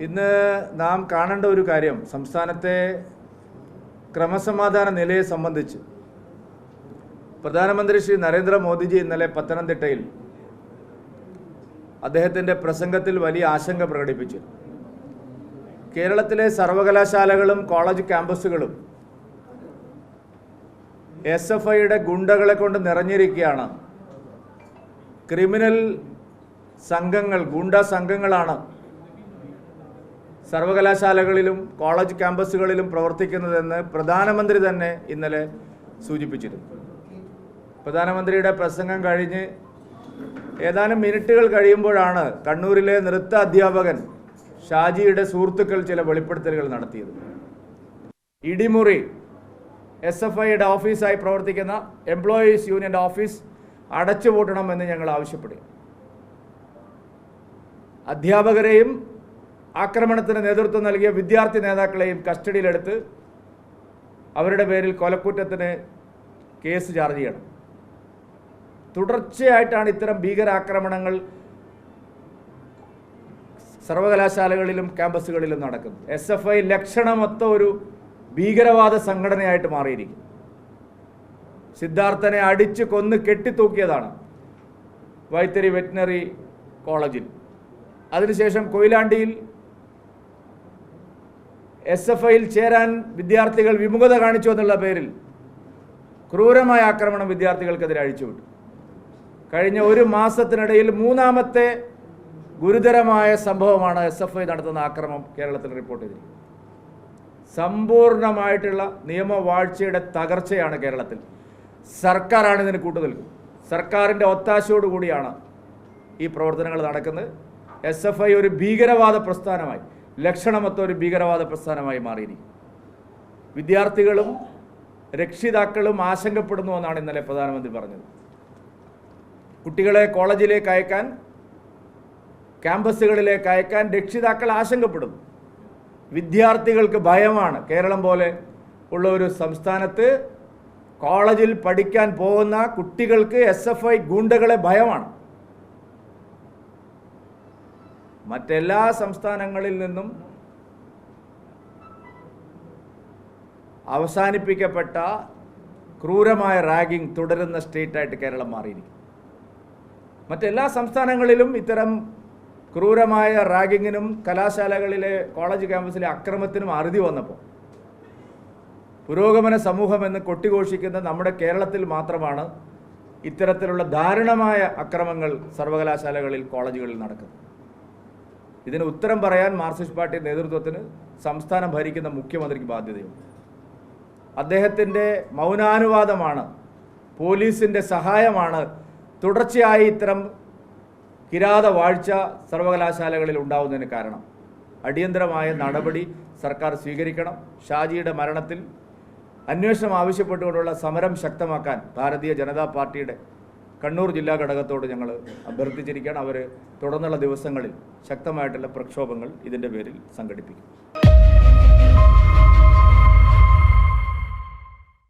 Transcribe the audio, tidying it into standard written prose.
ഇന്ന് നാം കാണേണ്ട ഒരു കാര്യം സംസ്ഥാനത്തെ ക്രമസമാധാന നിലയെ സംബന്ധിച്ച് പ്രധാനമന്ത്രി ശ്രീ നരേന്ദ്രമോദിജി ഇന്നലെ പത്തനംതിട്ടയിൽ അദ്ദേഹത്തിൻ്റെ പ്രസംഗത്തിൽ വലിയ ആശങ്ക പ്രകടിപ്പിച്ചു. കേരളത്തിലെ സർവകലാശാലകളും കോളേജ് ക്യാമ്പസുകളും SFIയുടെ ഗുണ്ടകളെ കൊണ്ട് നിറഞ്ഞിരിക്കുകയാണ്. ക്രിമിനൽ സംഘങ്ങൾ, ഗുണ്ട സംഘങ്ങളാണ് സർവകലാശാലകളിലും കോളേജ് ക്യാമ്പസുകളിലും പ്രവർത്തിക്കുന്നതെന്ന് പ്രധാനമന്ത്രി തന്നെ ഇന്നലെ സൂചിപ്പിച്ചിരുന്നു. പ്രധാനമന്ത്രിയുടെ പ്രസംഗം കഴിഞ്ഞ് ഏതാനും മിനിറ്റുകൾ കഴിയുമ്പോഴാണ് കണ്ണൂരിലെ നൃത്ത അധ്യാപകൻ ഷാജിയുടെ സുഹൃത്തുക്കൾ ചില വെളിപ്പെടുത്തലുകൾ നടത്തിയത്. ഇടിമുറി SFIയുടെ ഓഫീസായി പ്രവർത്തിക്കുന്ന എംപ്ലോയീസ് യൂണിയൻ്റെ ഓഫീസ് അടച്ചുപൂട്ടണമെന്ന് ഞങ്ങൾ ആവശ്യപ്പെടുക. അധ്യാപകരെയും ആക്രമണത്തിന് നേതൃത്വം നൽകിയ വിദ്യാർത്ഥി നേതാക്കളെയും കസ്റ്റഡിയിലെടുത്ത് അവരുടെ പേരിൽ കൊലക്കുറ്റത്തിന് കേസ് ചാർജ് ചെയ്യണം. തുടർച്ചയായിട്ടാണ് ഇത്തരം ഭീകരാക്രമണങ്ങൾ സർവകലാശാലകളിലും ക്യാമ്പസുകളിലും നടക്കുന്നത്. SFI ലക്ഷണമൊത്ത ഒരു ഭീകരവാദ സംഘടനയായിട്ട് മാറിയിരിക്കും. സിദ്ധാർത്ഥനെ അടിച്ച് കൊന്ന് കെട്ടിത്തൂക്കിയതാണ് വൈത്തിരി വെറ്റിനറി കോളേജിൽ. അതിനുശേഷം കൊയിലാണ്ടിയിൽ SFIയിൽ ചേരാൻ വിദ്യാർത്ഥികൾ വിമുഖത കാണിച്ചു എന്നുള്ള പേരിൽ ക്രൂരമായ ആക്രമണം വിദ്യാർത്ഥികൾക്കെതിരെ അഴിച്ചുവിട്ടു. കഴിഞ്ഞ ഒരു മാസത്തിനിടയിൽ മൂന്നാമത്തെ ഗുരുതരമായ സംഭവമാണ് SFI നടത്തുന്ന ആക്രമണം കേരളത്തിൽ റിപ്പോർട്ട് ചെയ്തിരിക്കുന്നത്. സമ്പൂർണമായിട്ടുള്ള നിയമവാഴ്ചയുടെ തകർച്ചയാണ് കേരളത്തിൽ. സർക്കാരാണ് ഇതിന് കൂട്ടുനിൽക്കുന്നത്. സർക്കാരിൻ്റെ ഒത്താശയോടുകൂടിയാണ് ഈ പ്രവർത്തനങ്ങൾ നടക്കുന്നത്. SFI ഒരു ഭീകരവാദ പ്രസ്ഥാനമായി, ലക്ഷണമൊത്ത ഒരു ഭീകരവാദ പ്രസ്ഥാനമായി മാറിയിരിക്കും. വിദ്യാർത്ഥികളും രക്ഷിതാക്കളും ആശങ്കപ്പെടുന്നു എന്നാണ് ഇന്നലെ പ്രധാനമന്ത്രി പറഞ്ഞത്. കുട്ടികളെ കോളേജിലേക്ക് അയക്കാൻ, ക്യാമ്പസുകളിലേക്ക് അയക്കാൻ രക്ഷിതാക്കൾ ആശങ്കപ്പെടുന്നു. വിദ്യാർത്ഥികൾക്ക് ഭയമാണ്. കേരളം പോലെ ഉള്ള ഒരു സംസ്ഥാനത്ത് കോളേജിൽ പഠിക്കാൻ പോകുന്ന കുട്ടികൾക്ക് SFI ഗുണ്ടകളെ ഭയമാണ്. മറ്റെല്ലാ സംസ്ഥാനങ്ങളിൽ നിന്നും അവസാനിപ്പിക്കപ്പെട്ട ക്രൂരമായ റാഗിംഗ് തുടരുന്ന സ്റ്റേറ്റായിട്ട് കേരളം മാറിയിരിക്കും. മറ്റെല്ലാ സംസ്ഥാനങ്ങളിലും ഇത്തരം ക്രൂരമായ റാഗിങ്ങിനും കലാശാലകളിലെ കോളേജ് ക്യാമ്പസിലെ അക്രമത്തിനും അറുതി വന്നപ്പോൾ പുരോഗമന സമൂഹമെന്ന് കൊട്ടിഘോഷിക്കുന്ന നമ്മുടെ കേരളത്തിൽ മാത്രമാണ് ഇത്തരത്തിലുള്ള ദാരുണമായ അക്രമങ്ങൾ സർവകലാശാലകളിൽ, കോളേജുകളിൽ നടക്കുന്നത്. ഇതിന് ഉത്തരം പറയാൻ മാർക്സിസ്റ്റ് പാർട്ടി നേതൃത്വത്തിന് സംസ്ഥാനം ഭരിക്കുന്ന മുഖ്യമന്ത്രിക്ക് ബാധ്യതയുണ്ട്. അദ്ദേഹത്തിൻ്റെ മൗനാനുവാദമാണ്, പോലീസിൻ്റെ സഹായമാണ് തുടർച്ചയായി ഇത്തരം കിരാത വാഴ്ച സർവകലാശാലകളിൽ ഉണ്ടാവുന്നതിന് കാരണം. അടിയന്തരമായ നടപടി സർക്കാർ സ്വീകരിക്കണം. ഷാജിയുടെ മരണത്തിൽ അന്വേഷണം ആവശ്യപ്പെട്ടുകൊണ്ടുള്ള സമരം ശക്തമാക്കാൻ ഭാരതീയ ജനതാ പാർട്ടിയുടെ കണ്ണൂർ ജില്ലാ ഘടകത്തോട് ഞങ്ങൾ അഭ്യർത്ഥിച്ചിരിക്കുകയാണ്. അവർ തുടർന്നുള്ള ദിവസങ്ങളിൽ ശക്തമായിട്ടുള്ള പ്രക്ഷോഭങ്ങൾ ഇതിൻ്റെ പേരിൽ സംഘടിപ്പിക്കും.